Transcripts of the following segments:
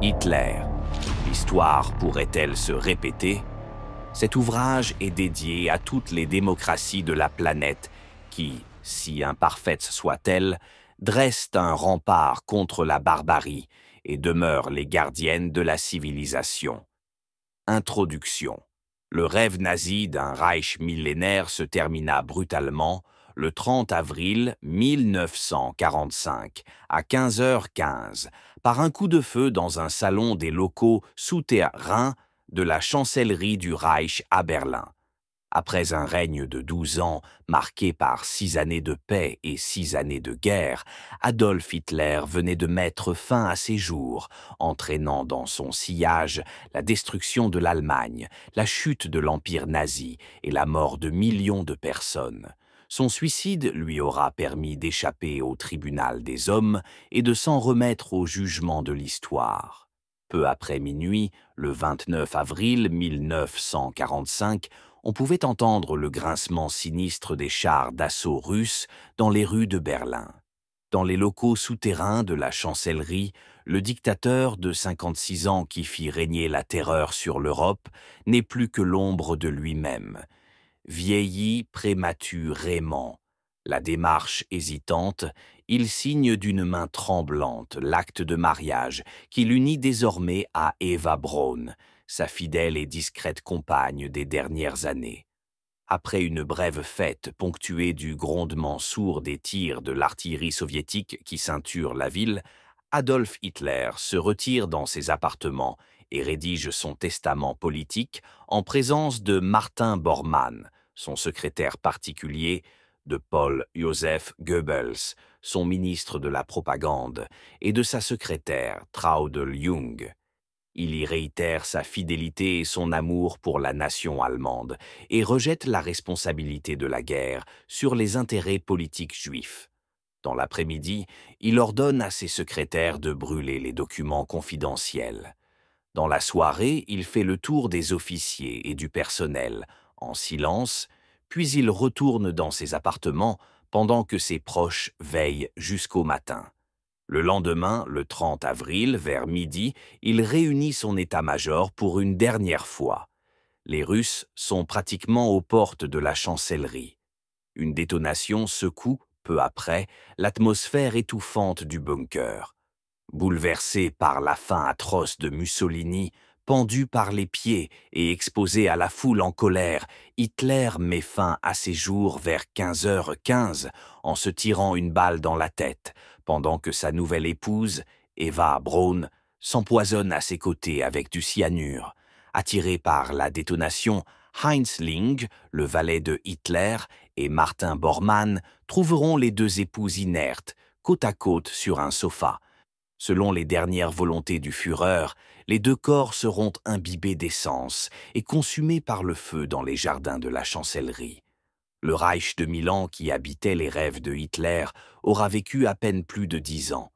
Hitler. L'histoire pourrait-elle se répéter? Cet ouvrage est dédié à toutes les démocraties de la planète qui, si imparfaites soient-elles, dressent un rempart contre la barbarie et demeurent les gardiennes de la civilisation. Introduction. Le rêve nazi d'un Reich millénaire se termina brutalement le 30 avril 1945 à 15h15 par un coup de feu dans un salon des locaux souterrains de la chancellerie du Reich à Berlin. Après un règne de 12 ans marqué par 6 années de paix et 6 années de guerre, Adolf Hitler venait de mettre fin à ses jours, entraînant dans son sillage la destruction de l'Allemagne, la chute de l'empire nazi et la mort de millions de personnes. Son suicide lui aura permis d'échapper au tribunal des hommes et de s'en remettre au jugement de l'histoire. Peu après minuit, le 29 avril 1945, on pouvait entendre le grincement sinistre des chars d'assaut russes dans les rues de Berlin. Dans les locaux souterrains de la chancellerie, le dictateur de 56 ans qui fit régner la terreur sur l'Europe n'est plus que l'ombre de lui-même. Vieilli prématurément, la démarche hésitante, il signe d'une main tremblante l'acte de mariage qui l'unit désormais à Eva Braun, sa fidèle et discrète compagne des dernières années. Après une brève fête ponctuée du grondement sourd des tirs de l'artillerie soviétique qui ceinture la ville, Adolf Hitler se retire dans ses appartements et rédige son testament politique en présence de Martin Bormann, son secrétaire particulier, de Paul Joseph Goebbels, son ministre de la propagande, et de sa secrétaire Traudl Jung. Il y réitère sa fidélité et son amour pour la nation allemande et rejette la responsabilité de la guerre sur les intérêts politiques juifs. Dans l'après-midi, il ordonne à ses secrétaires de brûler les documents confidentiels. Dans la soirée, il fait le tour des officiers et du personnel, en silence, puis il retourne dans ses appartements pendant que ses proches veillent jusqu'au matin. Le lendemain, le 30 avril, vers midi, il réunit son état-major pour une dernière fois. Les Russes sont pratiquement aux portes de la chancellerie. Une détonation secoue, peu après, l'atmosphère étouffante du bunker. Bouleversé par la faim atroce de Mussolini, pendu par les pieds et exposé à la foule en colère, Hitler met fin à ses jours vers 15h15 en se tirant une balle dans la tête, pendant que sa nouvelle épouse, Eva Braun, s'empoisonne à ses côtés avec du cyanure. Attiré par la détonation, Heinz Ling, le valet de Hitler, et Martin Bormann trouveront les deux époux inertes, côte à côte sur un sofa. Selon les dernières volontés du Führer, les deux corps seront imbibés d'essence et consumés par le feu dans les jardins de la chancellerie. Le Reich de Milan, qui habitait les rêves de Hitler, aura vécu à peine plus de 10 ans.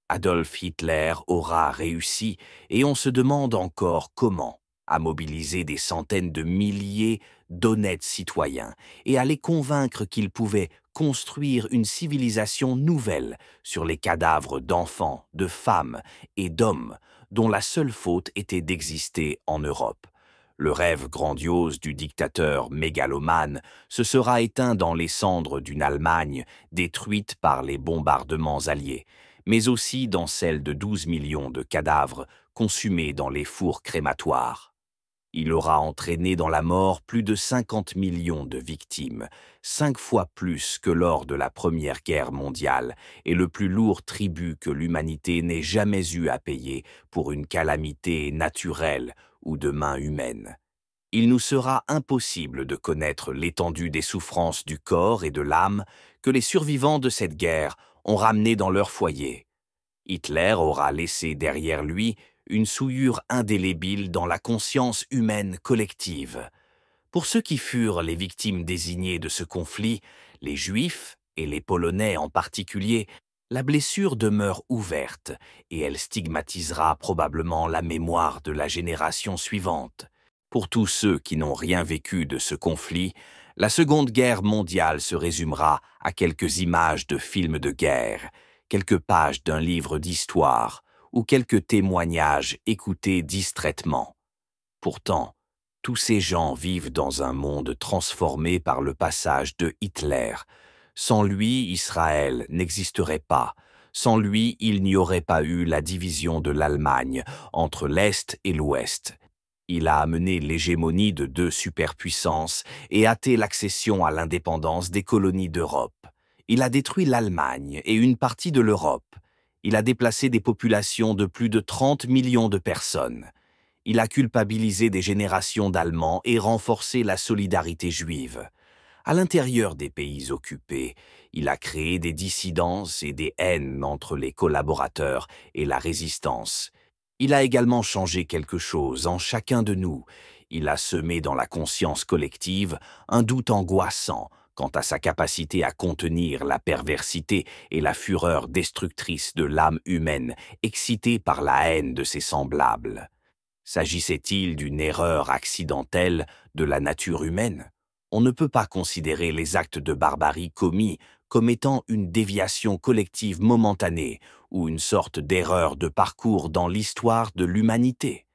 Adolf Hitler aura réussi, et on se demande encore comment, à mobiliser des centaines de milliers d'honnêtes citoyens et à les convaincre qu'ils pouvaient construire une civilisation nouvelle sur les cadavres d'enfants, de femmes et d'hommes dont la seule faute était d'exister en Europe. Le rêve grandiose du dictateur mégalomane se sera éteint dans les cendres d'une Allemagne détruite par les bombardements alliés, mais aussi dans celle de 12 millions de cadavres consumés dans les fours crématoires. Il aura entraîné dans la mort plus de 50 millions de victimes, 5 fois plus que lors de la Première Guerre mondiale, et le plus lourd tribut que l'humanité n'ait jamais eu à payer pour une calamité naturelle ou de main humaine. Il nous sera impossible de connaître l'étendue des souffrances du corps et de l'âme que les survivants de cette guerre ont ramenées dans leur foyer. Hitler aura laissé derrière lui une souillure indélébile dans la conscience humaine collective. Pour ceux qui furent les victimes désignées de ce conflit, les Juifs, et les Polonais en particulier, la blessure demeure ouverte et elle stigmatisera probablement la mémoire de la génération suivante. Pour tous ceux qui n'ont rien vécu de ce conflit, la Seconde Guerre mondiale se résumera à quelques images de films de guerre, quelques pages d'un livre d'histoire ou quelques témoignages écoutés distraitement. Pourtant, tous ces gens vivent dans un monde transformé par le passage de Hitler. Sans lui, Israël n'existerait pas. Sans lui, il n'y aurait pas eu la division de l'Allemagne entre l'Est et l'Ouest. Il a amené l'hégémonie de deux superpuissances et hâté l'accession à l'indépendance des colonies d'Europe. Il a détruit l'Allemagne et une partie de l'Europe. Il a déplacé des populations de plus de 30 millions de personnes. Il a culpabilisé des générations d'Allemands et renforcé la solidarité juive. À l'intérieur des pays occupés, il a créé des dissidences et des haines entre les collaborateurs et la résistance. Il a également changé quelque chose en chacun de nous. Il a semé dans la conscience collective un doute angoissant quant à sa capacité à contenir la perversité et la fureur destructrice de l'âme humaine excitée par la haine de ses semblables. S'agissait-il d'une erreur accidentelle de la nature humaine? On ne peut pas considérer les actes de barbarie commis comme étant une déviation collective momentanée ou une sorte d'erreur de parcours dans l'histoire de l'humanité.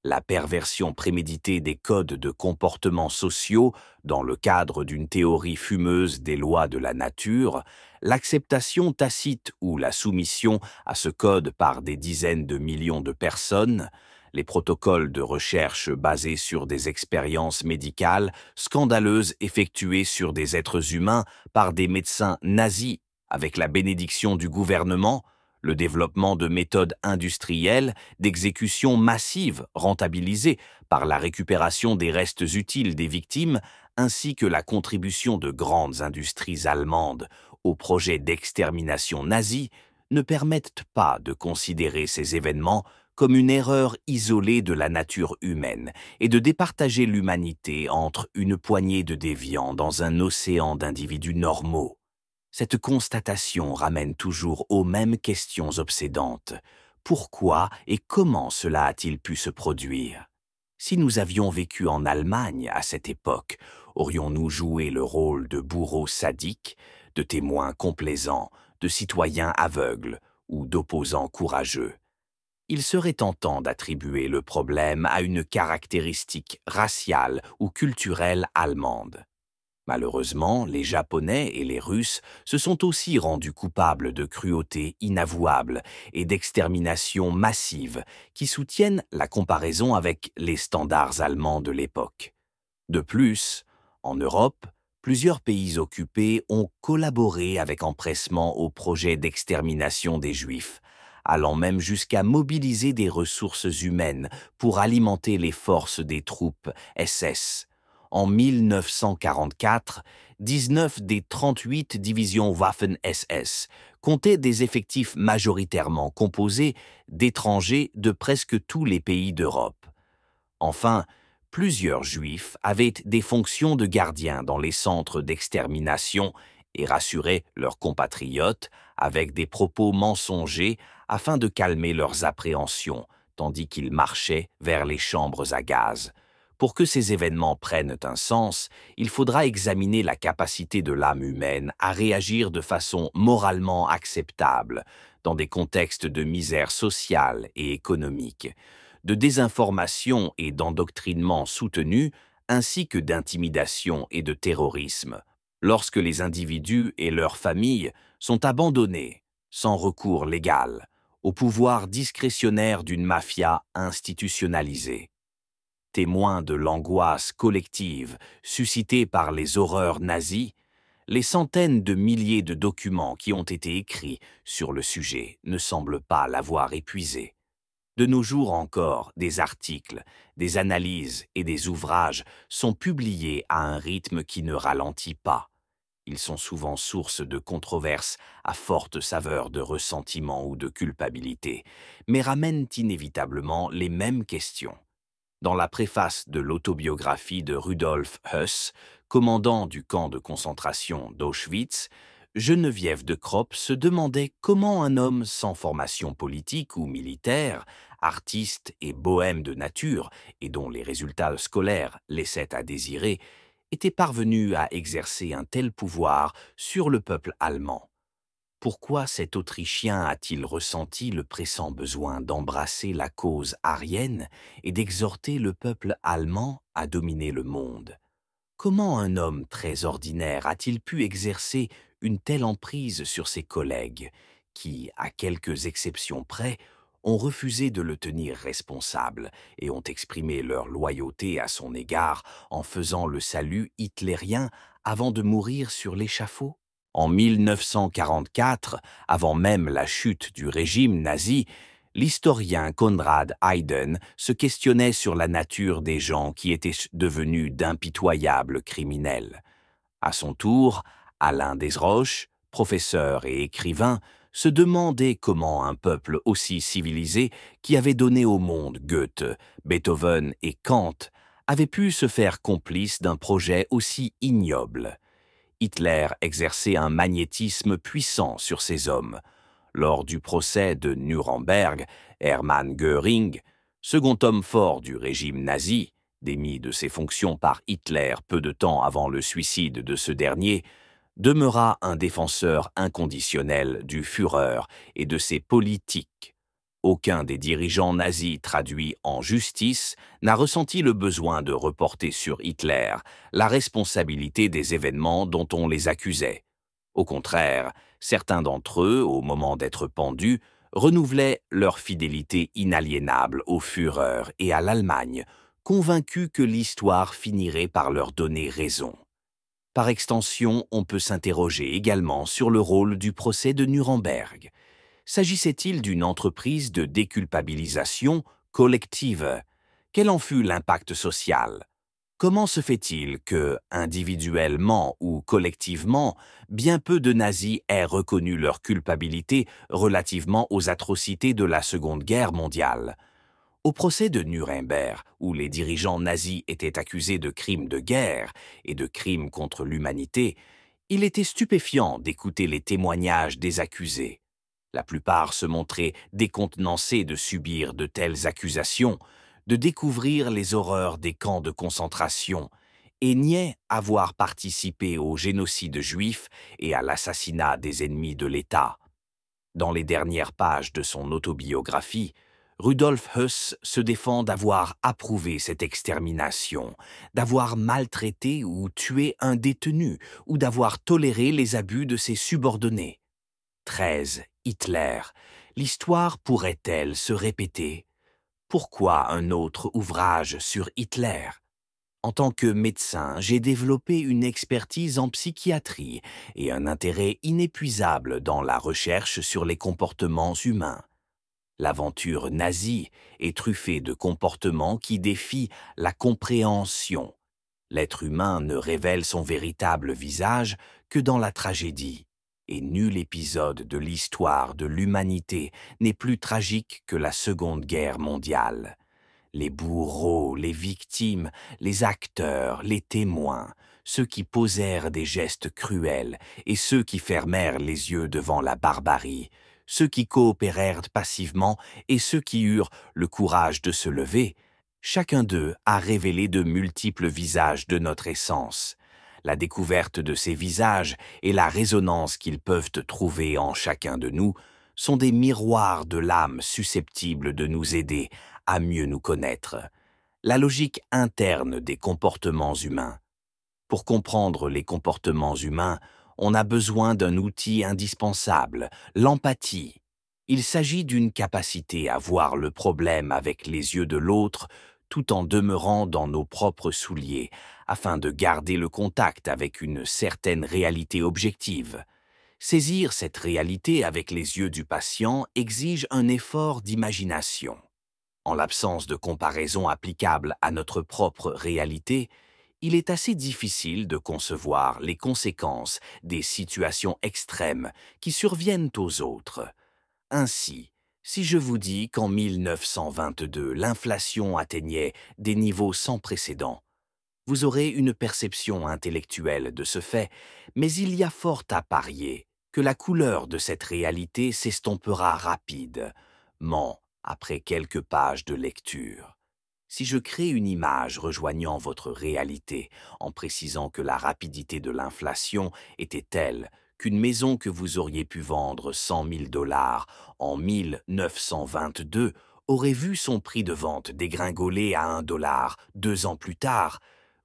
La perversion préméditée des codes de comportement sociaux dans le cadre d'une théorie fumeuse des lois de la nature, l'acceptation tacite ou la soumission à ce code par des dizaines de millions de personnes, les protocoles de recherche basés sur des expériences médicales scandaleuses effectuées sur des êtres humains par des médecins nazis avec la bénédiction du gouvernement, le développement de méthodes industrielles d'exécution massive rentabilisées par la récupération des restes utiles des victimes, ainsi que la contribution de grandes industries allemandes au projet d'extermination nazi, ne permettent pas de considérer ces événements comme une erreur isolée de la nature humaine et de départager l'humanité entre une poignée de déviants dans un océan d'individus normaux. Cette constatation ramène toujours aux mêmes questions obsédantes. Pourquoi et comment cela a-t-il pu se produire? Si nous avions vécu en Allemagne à cette époque, aurions-nous joué le rôle de bourreaux sadiques, de témoins complaisants, de citoyens aveugles ou d'opposants courageux? Il serait tentant d'attribuer le problème à une caractéristique raciale ou culturelle allemande. Malheureusement, les Japonais et les Russes se sont aussi rendus coupables de cruauté inavouable et d'extermination massive qui soutiennent la comparaison avec les standards allemands de l'époque. De plus, en Europe, plusieurs pays occupés ont collaboré avec empressement au projet d'extermination des Juifs, allant même jusqu'à mobiliser des ressources humaines pour alimenter les forces des troupes SS. En 1944, 19 des 38 divisions Waffen-SS comptaient des effectifs majoritairement composés d'étrangers de presque tous les pays d'Europe. Enfin, plusieurs Juifs avaient des fonctions de gardiens dans les centres d'extermination et rassuraient leurs compatriotes avec des propos mensongers afin de calmer leurs appréhensions, tandis qu'ils marchaient vers les chambres à gaz. Pour que ces événements prennent un sens, il faudra examiner la capacité de l'âme humaine à réagir de façon moralement acceptable dans des contextes de misère sociale et économique, de désinformation et d'endoctrinement soutenu, ainsi que d'intimidation et de terrorisme, lorsque les individus et leurs familles sont abandonnés, sans recours légal, au pouvoir discrétionnaire d'une mafia institutionnalisée. Témoins de l'angoisse collective suscitée par les horreurs nazies, les centaines de milliers de documents qui ont été écrits sur le sujet ne semblent pas l'avoir épuisé. De nos jours encore, des articles, des analyses et des ouvrages sont publiés à un rythme qui ne ralentit pas. Ils sont souvent source de controverses à forte saveur de ressentiment ou de culpabilité, mais ramènent inévitablement les mêmes questions. Dans la préface de l'autobiographie de Rudolf Höss, commandant du camp de concentration d'Auschwitz, Geneviève de Cropp se demandait comment un homme sans formation politique ou militaire, artiste et bohème de nature, et dont les résultats scolaires laissaient à désirer, était parvenu à exercer un tel pouvoir sur le peuple allemand. Pourquoi cet Autrichien a-t-il ressenti le pressant besoin d'embrasser la cause aryenne et d'exhorter le peuple allemand à dominer le monde? Comment un homme très ordinaire a-t-il pu exercer une telle emprise sur ses collègues, qui, à quelques exceptions près, ont refusé de le tenir responsable et ont exprimé leur loyauté à son égard en faisant le salut hitlérien avant de mourir sur l'échafaud? En 1944, avant même la chute du régime nazi, l'historien Konrad Hayden se questionnait sur la nature des gens qui étaient devenus d'impitoyables criminels. À son tour, Alain Desroches, professeur et écrivain, se demandait comment un peuple aussi civilisé, qui avait donné au monde Goethe, Beethoven et Kant, avait pu se faire complice d'un projet aussi ignoble. Hitler exerçait un magnétisme puissant sur ces hommes. Lors du procès de Nuremberg, Hermann Göring, second homme fort du régime nazi, démis de ses fonctions par Hitler peu de temps avant le suicide de ce dernier, demeura un défenseur inconditionnel du Führer et de ses politiques. Aucun des dirigeants nazis traduits en justice n'a ressenti le besoin de reporter sur Hitler la responsabilité des événements dont on les accusait. Au contraire, certains d'entre eux, au moment d'être pendus, renouvelaient leur fidélité inaliénable au Führer et à l'Allemagne, convaincus que l'histoire finirait par leur donner raison. Par extension, on peut s'interroger également sur le rôle du procès de Nuremberg. S'agissait-il d'une entreprise de déculpabilisation collective? Quel en fut l'impact social? Comment se fait-il que, individuellement ou collectivement, bien peu de nazis aient reconnu leur culpabilité relativement aux atrocités de la Seconde Guerre mondiale? Au procès de Nuremberg, où les dirigeants nazis étaient accusés de crimes de guerre et de crimes contre l'humanité, il était stupéfiant d'écouter les témoignages des accusés. La plupart se montraient décontenancés de subir de telles accusations, de découvrir les horreurs des camps de concentration, et niaient avoir participé au génocide juif et à l'assassinat des ennemis de l'État. Dans les dernières pages de son autobiographie, Rudolf Höss se défend d'avoir approuvé cette extermination, d'avoir maltraité ou tué un détenu, ou d'avoir toléré les abus de ses subordonnés. 13. Hitler. L'histoire pourrait-elle se répéter? Pourquoi un autre ouvrage sur Hitler? En tant que médecin, j'ai développé une expertise en psychiatrie et un intérêt inépuisable dans la recherche sur les comportements humains. L'aventure nazie est truffée de comportements qui défient la compréhension. L'être humain ne révèle son véritable visage que dans la tragédie, et nul épisode de l'histoire de l'humanité n'est plus tragique que la Seconde Guerre mondiale. Les bourreaux, les victimes, les acteurs, les témoins, ceux qui posèrent des gestes cruels et ceux qui fermèrent les yeux devant la barbarie, ceux qui coopérèrent passivement et ceux qui eurent le courage de se lever, chacun d'eux a révélé de multiples visages de notre essence. La découverte de ces visages et la résonance qu'ils peuvent trouver en chacun de nous sont des miroirs de l'âme susceptibles de nous aider à mieux nous connaître. La logique interne des comportements humains. Pour comprendre les comportements humains, on a besoin d'un outil indispensable, l'empathie. Il s'agit d'une capacité à voir le problème avec les yeux de l'autre tout en demeurant dans nos propres souliers, afin de garder le contact avec une certaine réalité objective. Saisir cette réalité avec les yeux du patient exige un effort d'imagination. En l'absence de comparaison applicable à notre propre réalité, il est assez difficile de concevoir les conséquences des situations extrêmes qui surviennent aux autres. Ainsi, si je vous dis qu'en 1922, l'inflation atteignait des niveaux sans précédent, vous aurez une perception intellectuelle de ce fait, mais il y a fort à parier que la couleur de cette réalité s'estompera rapidement après quelques pages de lecture. Si je crée une image rejoignant votre réalité en précisant que la rapidité de l'inflation était telle qu'une maison que vous auriez pu vendre 100 000 $ en 1922 aurait vu son prix de vente dégringoler à 1 $ 2 ans plus tard,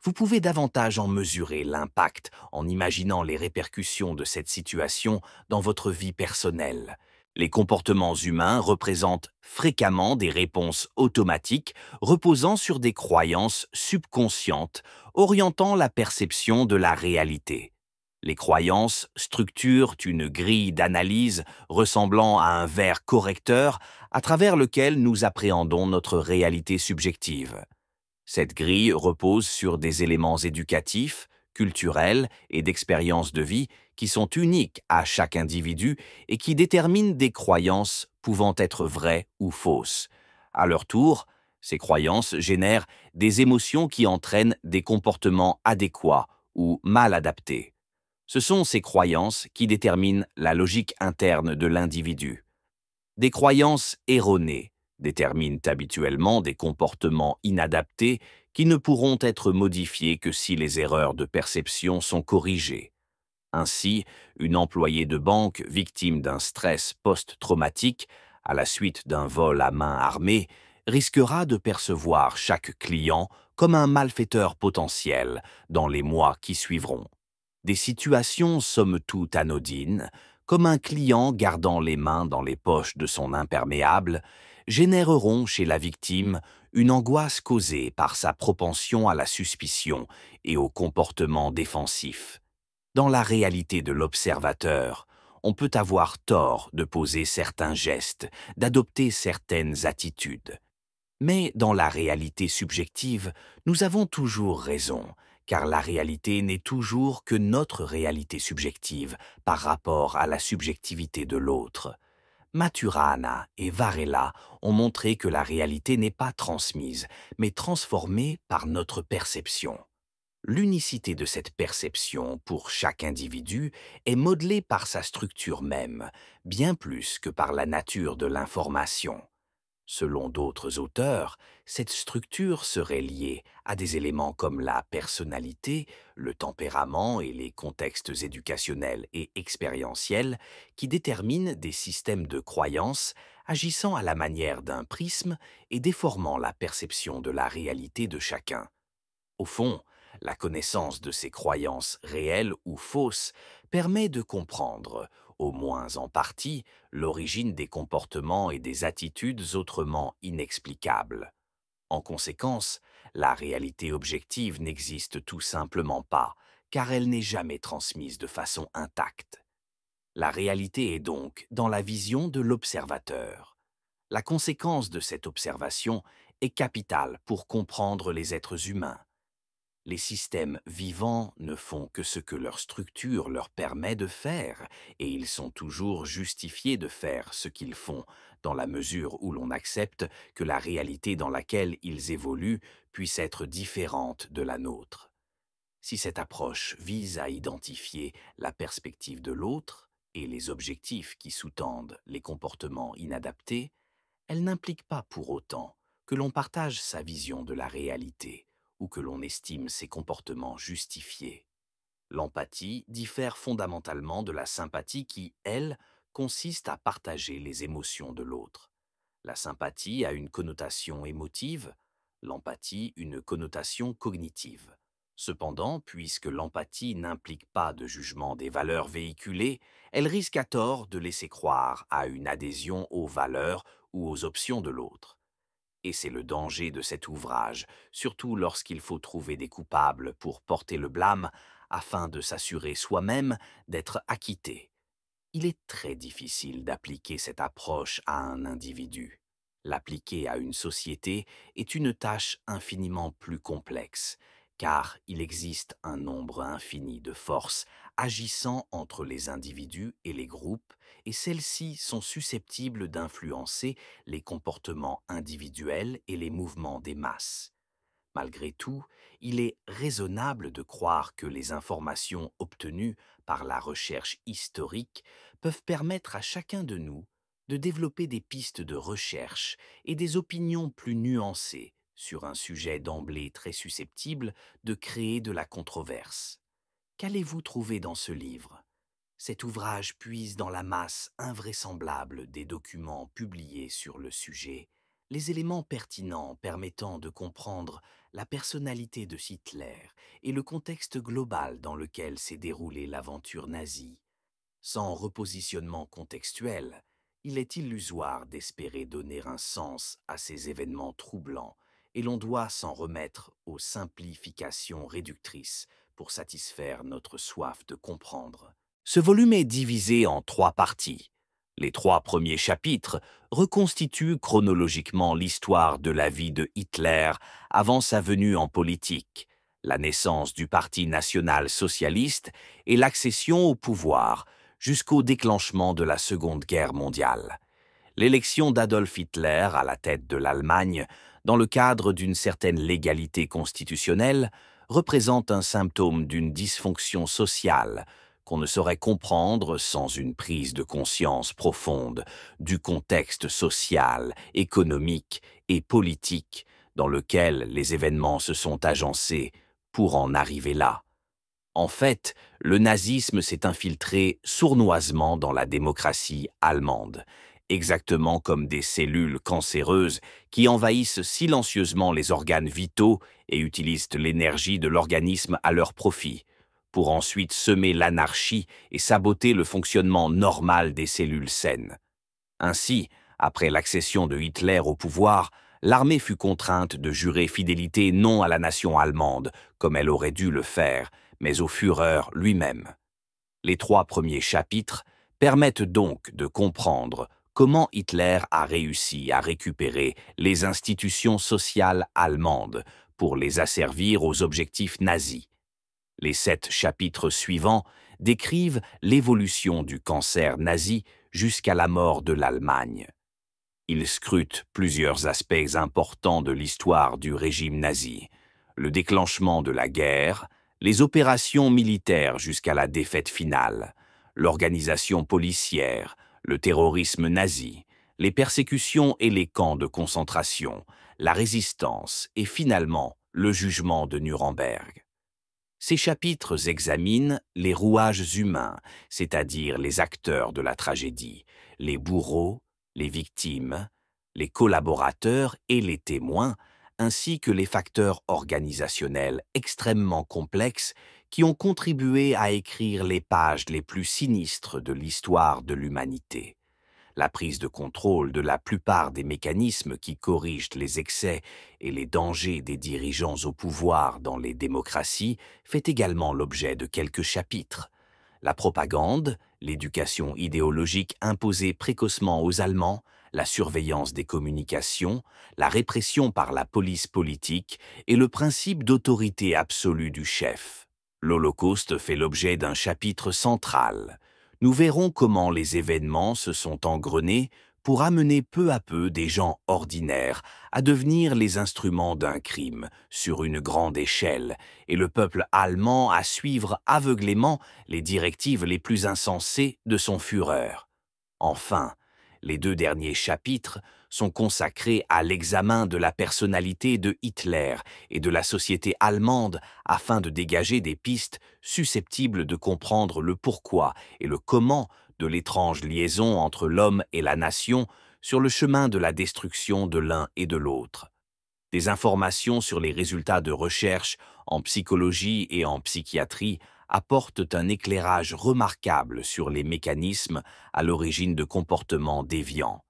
vous pouvez davantage en mesurer l'impact en imaginant les répercussions de cette situation dans votre vie personnelle. Les comportements humains représentent fréquemment des réponses automatiques reposant sur des croyances subconscientes, orientant la perception de la réalité. Les croyances structurent une grille d'analyse ressemblant à un verre correcteur à travers lequel nous appréhendons notre réalité subjective. Cette grille repose sur des éléments éducatifs, culturels et d'expérience de vie qui sont uniques à chaque individu et qui déterminent des croyances pouvant être vraies ou fausses. À leur tour, ces croyances génèrent des émotions qui entraînent des comportements adéquats ou mal adaptés. Ce sont ces croyances qui déterminent la logique interne de l'individu. Des croyances erronées déterminent habituellement des comportements inadaptés qui ne pourront être modifiés que si les erreurs de perception sont corrigées. Ainsi, une employée de banque victime d'un stress post-traumatique à la suite d'un vol à main armée risquera de percevoir chaque client comme un malfaiteur potentiel dans les mois qui suivront. Des situations somme toute anodines, comme un client gardant les mains dans les poches de son imperméable, généreront chez la victime une angoisse causée par sa propension à la suspicion et au comportement défensif. Dans la réalité de l'observateur, on peut avoir tort de poser certains gestes, d'adopter certaines attitudes. Mais dans la réalité subjective, nous avons toujours raison, car la réalité n'est toujours que notre réalité subjective par rapport à la subjectivité de l'autre. Maturana et Varela ont montré que la réalité n'est pas transmise, mais transformée par notre perception. L'unicité de cette perception pour chaque individu est modelée par sa structure même, bien plus que par la nature de l'information. Selon d'autres auteurs, cette structure serait liée à des éléments comme la personnalité, le tempérament et les contextes éducationnels et expérientiels qui déterminent des systèmes de croyances agissant à la manière d'un prisme et déformant la perception de la réalité de chacun. Au fond, la connaissance de ces croyances réelles ou fausses permet de comprendre, au moins en partie, l'origine des comportements et des attitudes autrement inexplicables. En conséquence, la réalité objective n'existe tout simplement pas, car elle n'est jamais transmise de façon intacte. La réalité est donc dans la vision de l'observateur. La conséquence de cette observation est capitale pour comprendre les êtres humains. Les systèmes vivants ne font que ce que leur structure leur permet de faire, et ils sont toujours justifiés de faire ce qu'ils font, dans la mesure où l'on accepte que la réalité dans laquelle ils évoluent puisse être différente de la nôtre. Si cette approche vise à identifier la perspective de l'autre et les objectifs qui sous-tendent les comportements inadaptés, elle n'implique pas pour autant que l'on partage sa vision de la réalité ou que l'on estime ses comportements justifiés. L'empathie diffère fondamentalement de la sympathie qui, elle, consiste à partager les émotions de l'autre. La sympathie a une connotation émotive, l'empathie une connotation cognitive. Cependant, puisque l'empathie n'implique pas de jugement des valeurs véhiculées, elle risque à tort de laisser croire à une adhésion aux valeurs ou aux options de l'autre. Et c'est le danger de cet ouvrage, surtout lorsqu'il faut trouver des coupables pour porter le blâme afin de s'assurer soi-même d'être acquitté. Il est très difficile d'appliquer cette approche à un individu. L'appliquer à une société est une tâche infiniment plus complexe, car il existe un nombre infini de forces agissant entre les individus et les groupes, et celles-ci sont susceptibles d'influencer les comportements individuels et les mouvements des masses. Malgré tout, il est raisonnable de croire que les informations obtenues par la recherche historique peuvent permettre à chacun de nous de développer des pistes de recherche et des opinions plus nuancées sur un sujet d'emblée très susceptible de créer de la controverse. Qu'allez-vous trouver dans ce livre? Cet ouvrage puise dans la masse invraisemblable des documents publiés sur le sujet les éléments pertinents permettant de comprendre la personnalité de Hitler et le contexte global dans lequel s'est déroulée l'aventure nazie. Sans repositionnement contextuel, il est illusoire d'espérer donner un sens à ces événements troublants, et l'on doit s'en remettre aux simplifications réductrices pour satisfaire notre soif de comprendre. Ce volume est divisé en 3 parties. Les 3 premiers chapitres reconstituent chronologiquement l'histoire de la vie de Hitler avant sa venue en politique, la naissance du Parti national-socialiste et l'accession au pouvoir, jusqu'au déclenchement de la Seconde Guerre mondiale. L'élection d'Adolf Hitler à la tête de l'Allemagne, dans le cadre d'une certaine légalité constitutionnelle, représente un symptôme d'une dysfonction sociale qu'on ne saurait comprendre sans une prise de conscience profonde du contexte social, économique et politique dans lequel les événements se sont agencés pour en arriver là. En fait, le nazisme s'est infiltré sournoisement dans la démocratie allemande, exactement comme des cellules cancéreuses qui envahissent silencieusement les organes vitaux et utilisent l'énergie de l'organisme à leur profit, pour ensuite semer l'anarchie et saboter le fonctionnement normal des cellules saines. Ainsi, après l'accession de Hitler au pouvoir, l'armée fut contrainte de jurer fidélité non à la nation allemande, comme elle aurait dû le faire, mais au Führer lui-même. Les 3 premiers chapitres permettent donc de comprendre comment Hitler a réussi à récupérer les institutions sociales allemandes pour les asservir aux objectifs nazis. Les 7 chapitres suivants décrivent l'évolution du cancer nazi jusqu'à la mort de l'Allemagne. Ils scrutent plusieurs aspects importants de l'histoire du régime nazi: le déclenchement de la guerre, les opérations militaires jusqu'à la défaite finale, l'organisation policière, le terrorisme nazi, les persécutions et les camps de concentration, la résistance et finalement le jugement de Nuremberg. Ces chapitres examinent les rouages humains, c'est-à-dire les acteurs de la tragédie, les bourreaux, les victimes, les collaborateurs et les témoins, ainsi que les facteurs organisationnels extrêmement complexes qui ont contribué à écrire les pages les plus sinistres de l'histoire de l'humanité. La prise de contrôle de la plupart des mécanismes qui corrigent les excès et les dangers des dirigeants au pouvoir dans les démocraties fait également l'objet de quelques chapitres. La propagande, l'éducation idéologique imposée précocement aux Allemands, la surveillance des communications, la répression par la police politique et le principe d'autorité absolue du chef. L'Holocauste fait l'objet d'un chapitre central. Nous verrons comment les événements se sont engrenés pour amener peu à peu des gens ordinaires à devenir les instruments d'un crime sur une grande échelle et le peuple allemand à suivre aveuglément les directives les plus insensées de son Führer. Enfin, les 2 derniers chapitres sont consacrés à l'examen de la personnalité de Hitler et de la société allemande afin de dégager des pistes susceptibles de comprendre le pourquoi et le comment de l'étrange liaison entre l'homme et la nation sur le chemin de la destruction de l'un et de l'autre. Des informations sur les résultats de recherche en psychologie et en psychiatrie apportent un éclairage remarquable sur les mécanismes à l'origine de comportements déviants.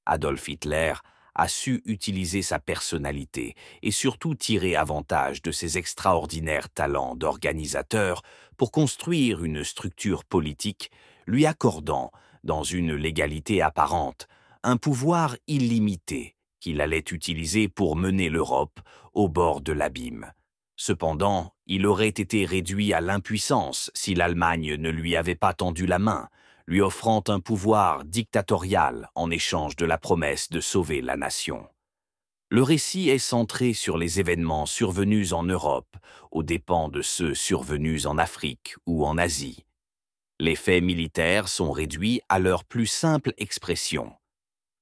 Adolf Hitler a su utiliser sa personnalité et surtout tirer avantage de ses extraordinaires talents d'organisateur pour construire une structure politique lui accordant, dans une légalité apparente, un pouvoir illimité qu'il allait utiliser pour mener l'Europe au bord de l'abîme. Cependant, il aurait été réduit à l'impuissance si l'Allemagne ne lui avait pas tendu la main, lui offrant un pouvoir dictatorial en échange de la promesse de sauver la nation. Le récit est centré sur les événements survenus en Europe, aux dépens de ceux survenus en Afrique ou en Asie. Les faits militaires sont réduits à leur plus simple expression.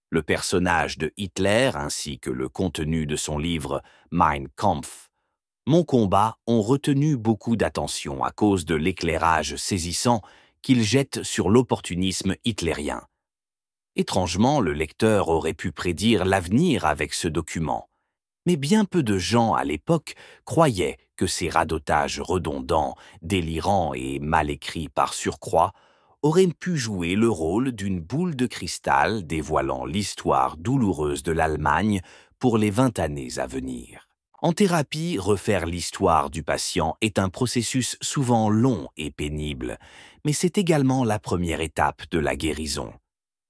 Le personnage de Hitler ainsi que le contenu de son livre Mein Kampf, Mon combat ont retenu beaucoup d'attention à cause de l'éclairage saisissant qu'il jette sur l'opportunisme hitlérien. Étrangement, le lecteur aurait pu prédire l'avenir avec ce document. Mais bien peu de gens à l'époque croyaient que ces radotages redondants, délirants et mal écrits par surcroît auraient pu jouer le rôle d'une boule de cristal dévoilant l'histoire douloureuse de l'Allemagne pour les 20 années à venir. En thérapie, refaire l'histoire du patient est un processus souvent long et pénible, mais c'est également la première étape de la guérison.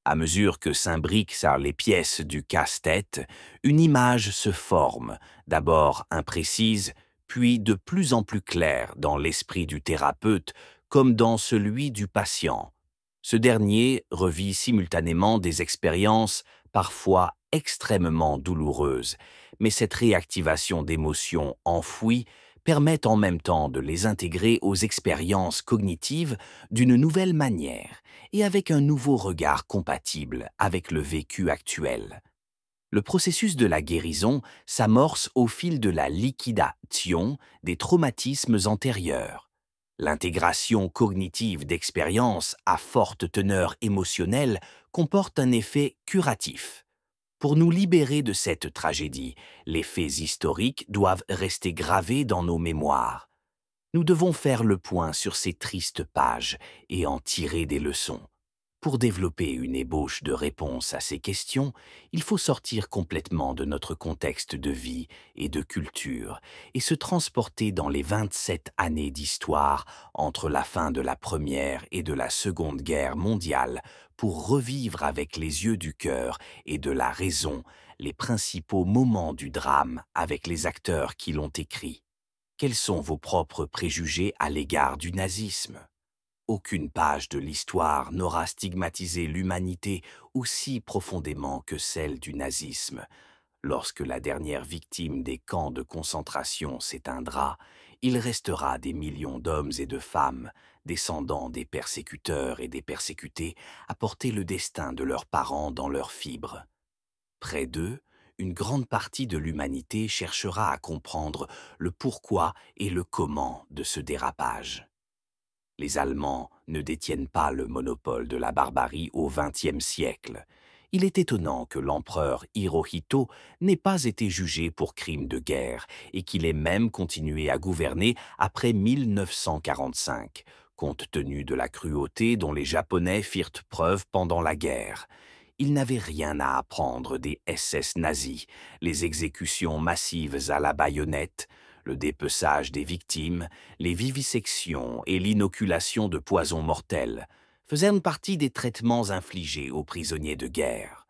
À mesure que s'imbriquent les pièces du casse-tête, une image se forme, d'abord imprécise, puis de plus en plus claire dans l'esprit du thérapeute comme dans celui du patient. Ce dernier revit simultanément des expériences parfois extrêmement douloureuses, mais cette réactivation d'émotions enfouies permet en même temps de les intégrer aux expériences cognitives d'une nouvelle manière et avec un nouveau regard compatible avec le vécu actuel. Le processus de la guérison s'amorce au fil de la liquidation des traumatismes antérieurs. L'intégration cognitive d'expériences à forte teneur émotionnelle comporte un effet curatif. Pour nous libérer de cette tragédie, les faits historiques doivent rester gravés dans nos mémoires. Nous devons faire le point sur ces tristes pages et en tirer des leçons. Pour développer une ébauche de réponse à ces questions, il faut sortir complètement de notre contexte de vie et de culture et se transporter dans les 27 années d'histoire entre la fin de la Première et de la Seconde Guerre mondiale pour revivre avec les yeux du cœur et de la raison les principaux moments du drame avec les acteurs qui l'ont écrit. Quels sont vos propres préjugés à l'égard du nazisme ? Aucune page de l'histoire n'aura stigmatisé l'humanité aussi profondément que celle du nazisme. Lorsque la dernière victime des camps de concentration s'éteindra, il restera des millions d'hommes et de femmes, descendants des persécuteurs et des persécutés, à porter le destin de leurs parents dans leurs fibres. Près d'eux, une grande partie de l'humanité cherchera à comprendre le pourquoi et le comment de ce dérapage. Les Allemands ne détiennent pas le monopole de la barbarie au XXe siècle. Il est étonnant que l'empereur Hirohito n'ait pas été jugé pour crime de guerre et qu'il ait même continué à gouverner après 1945, compte tenu de la cruauté dont les Japonais firent preuve pendant la guerre. Il n'avait rien à apprendre des SS nazis, les exécutions massives à la baïonnette, le dépeçage des victimes, les vivisections et l'inoculation de poisons mortels faisaient partie des traitements infligés aux prisonniers de guerre.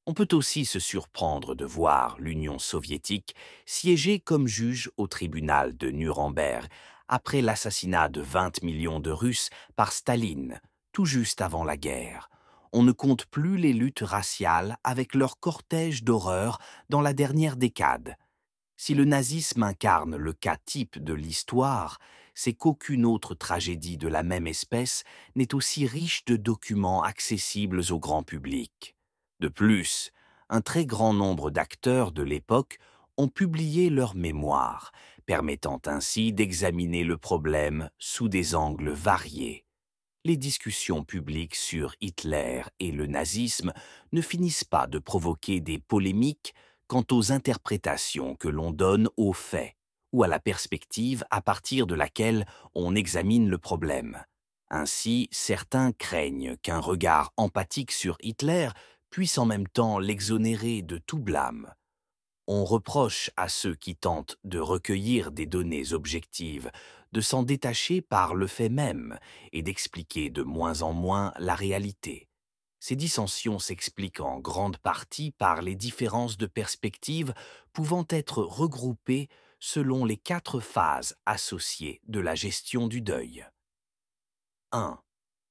On peut aussi se surprendre de voir l'Union soviétique siéger comme juge au tribunal de Nuremberg après l'assassinat de 20 millions de Russes par Staline, tout juste avant la guerre. On ne compte plus les luttes raciales avec leur cortège d'horreur dans la dernière décade. Si le nazisme incarne le cas type de l'histoire, c'est qu'aucune autre tragédie de la même espèce n'est aussi riche de documents accessibles au grand public. De plus, un très grand nombre d'acteurs de l'époque ont publié leurs mémoires, permettant ainsi d'examiner le problème sous des angles variés. Les discussions publiques sur Hitler et le nazisme ne finissent pas de provoquer des polémiques quant aux interprétations que l'on donne aux faits ou à la perspective à partir de laquelle on examine le problème. Ainsi, certains craignent qu'un regard empathique sur Hitler puisse en même temps l'exonérer de tout blâme. On reproche à ceux qui tentent de recueillir des données objectives de s'en détacher par le fait même et d'expliquer de moins en moins la réalité. Ces dissensions s'expliquent en grande partie par les différences de perspective pouvant être regroupées selon les 4 phases associées de la gestion du deuil. 1.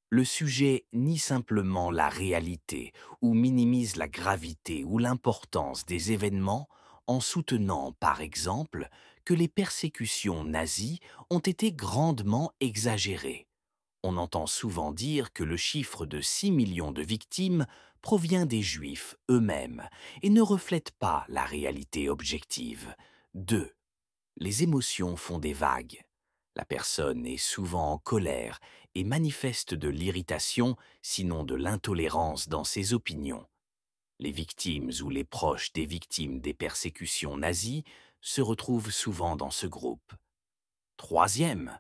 Le sujet nie simplement la réalité ou minimise la gravité ou l'importance des événements en soutenant, par exemple, que les persécutions nazies ont été grandement exagérées. On entend souvent dire que le chiffre de 6 millions de victimes provient des Juifs eux-mêmes et ne reflète pas la réalité objective. 2. Les émotions font des vagues. La personne est souvent en colère et manifeste de l'irritation, sinon de l'intolérance dans ses opinions. Les victimes ou les proches des victimes des persécutions nazies se retrouvent souvent dans ce groupe. Troisième,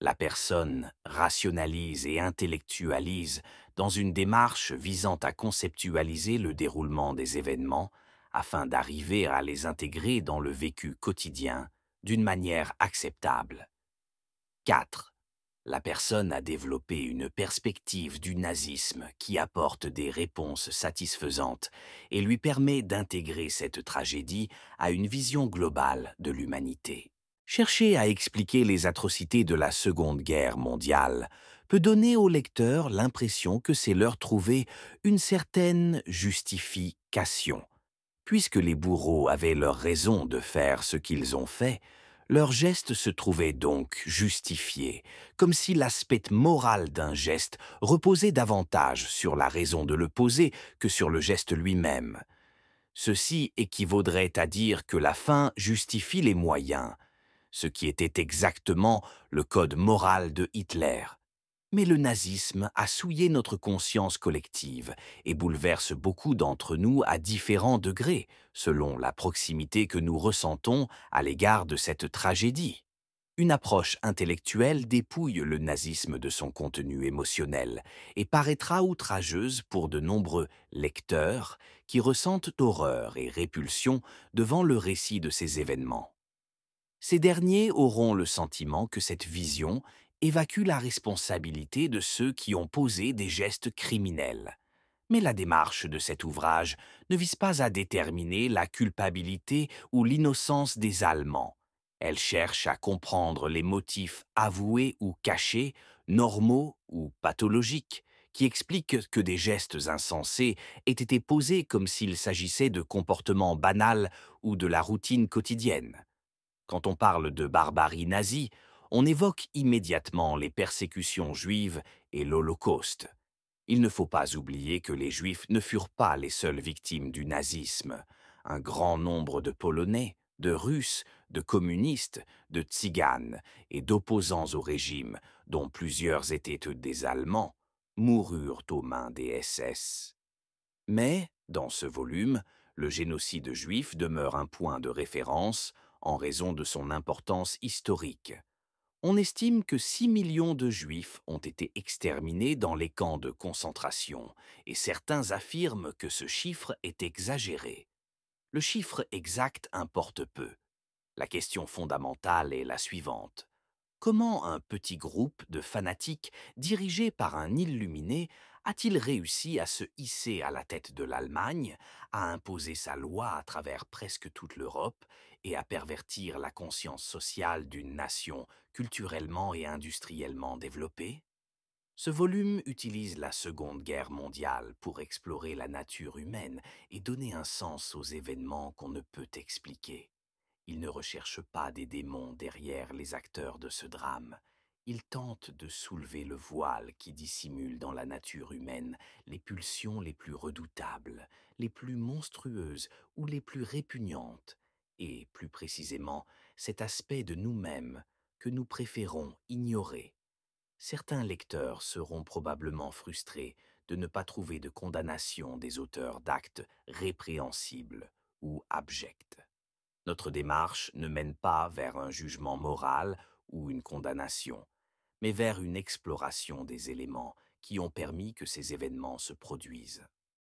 la personne rationalise et intellectualise dans une démarche visant à conceptualiser le déroulement des événements afin d'arriver à les intégrer dans le vécu quotidien d'une manière acceptable. 4. La personne a développé une perspective du nazisme qui apporte des réponses satisfaisantes et lui permet d'intégrer cette tragédie à une vision globale de l'humanité. Chercher à expliquer les atrocités de la Seconde Guerre mondiale peut donner au lecteur l'impression que c'est leur trouver une certaine justification. Puisque les bourreaux avaient leur raison de faire ce qu'ils ont fait, leur geste se trouvait donc justifié, comme si l'aspect moral d'un geste reposait davantage sur la raison de le poser que sur le geste lui-même. Ceci équivaudrait à dire que la fin justifie les moyens, ce qui était exactement le code moral de Hitler. Mais le nazisme a souillé notre conscience collective et bouleverse beaucoup d'entre nous à différents degrés, selon la proximité que nous ressentons à l'égard de cette tragédie. Une approche intellectuelle dépouille le nazisme de son contenu émotionnel et paraîtra outrageuse pour de nombreux lecteurs qui ressentent horreur et répulsion devant le récit de ces événements. Ces derniers auront le sentiment que cette vision évacue la responsabilité de ceux qui ont posé des gestes criminels. Mais la démarche de cet ouvrage ne vise pas à déterminer la culpabilité ou l'innocence des Allemands. Elle cherche à comprendre les motifs avoués ou cachés, normaux ou pathologiques, qui expliquent que des gestes insensés aient été posés comme s'il s'agissait de comportements banals ou de la routine quotidienne. Quand on parle de barbarie nazie, on évoque immédiatement les persécutions juives et l'Holocauste. Il ne faut pas oublier que les Juifs ne furent pas les seules victimes du nazisme. Un grand nombre de Polonais, de Russes, de communistes, de Tziganes et d'opposants au régime, dont plusieurs étaient des Allemands, moururent aux mains des SS. Mais, dans ce volume, le génocide juif demeure un point de référence en raison de son importance historique. On estime que 6 millions de Juifs ont été exterminés dans les camps de concentration, et certains affirment que ce chiffre est exagéré. Le chiffre exact importe peu. La question fondamentale est la suivante. Comment un petit groupe de fanatiques dirigé par un illuminé a-t-il réussi à se hisser à la tête de l'Allemagne, à imposer sa loi à travers presque toute l'Europe et à pervertir la conscience sociale d'une nation culturellement et industriellement développée? Ce volume utilise la Seconde Guerre mondiale pour explorer la nature humaine et donner un sens aux événements qu'on ne peut expliquer. Il ne recherche pas des démons derrière les acteurs de ce drame. Il tente de soulever le voile qui dissimule dans la nature humaine les pulsions les plus redoutables, les plus monstrueuses ou les plus répugnantes, et, plus précisément, cet aspect de nous-mêmes que nous préférons ignorer. Certains lecteurs seront probablement frustrés de ne pas trouver de condamnation des auteurs d'actes répréhensibles ou abjects. Notre démarche ne mène pas vers un jugement moral ou une condamnation, mais vers une exploration des éléments qui ont permis que ces événements se produisent.